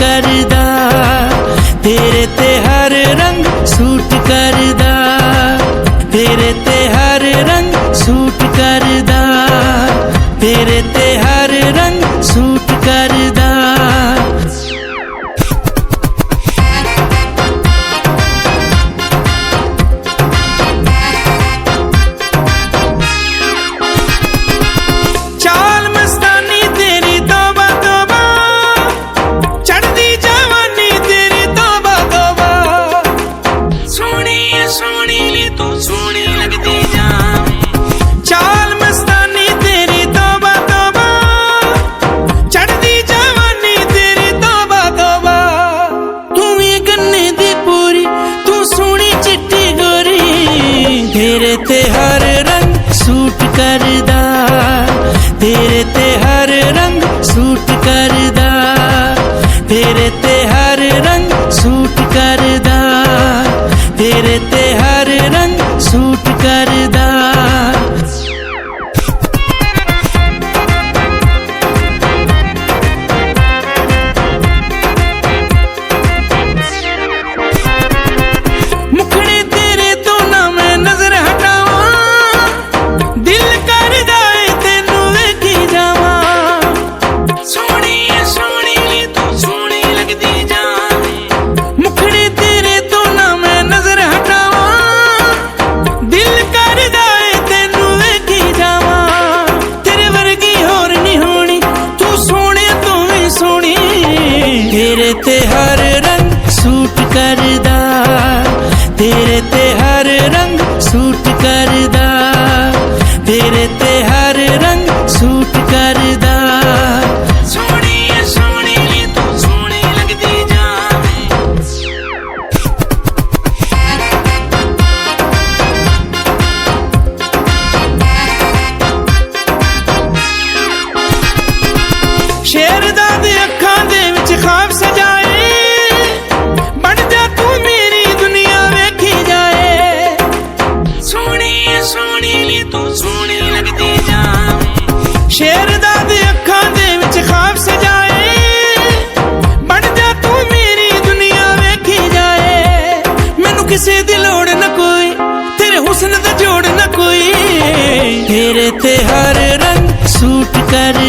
करदा, तेरे ते हर रंग सूट करदा, तेरे ते हर रंग सूट करदा, तेरे ते हर रंग सूट करदा। तेरे ते हर रंग सूट करदा, तेरे ते हर रंग सूट करदा, तेरे ते हर रंग सूट करदा, तेरे ते हर रंग सूट करदा। तेरे ते हर रंग सूट करदा, तेरे ते हर रंग सूट करदा, तेरे ते हर रंग सूट करदा। शेरदा दे अखां दे विच ख्वाब सजाए, बन जा तू मेरी दुनिया वेखी जाए। सोहणी सोहणी नी तू सोहणी लगदी जावे। शेरदा दे अखां दे विच ख्वाब सजाए, बन जा तू मेरी दुनिया वेखी जाए। मैनू किसे दी लोड़ न कोई, तेरे हुस्न दा जोड़ न कोई। तेरे ते हर रंग सूट कर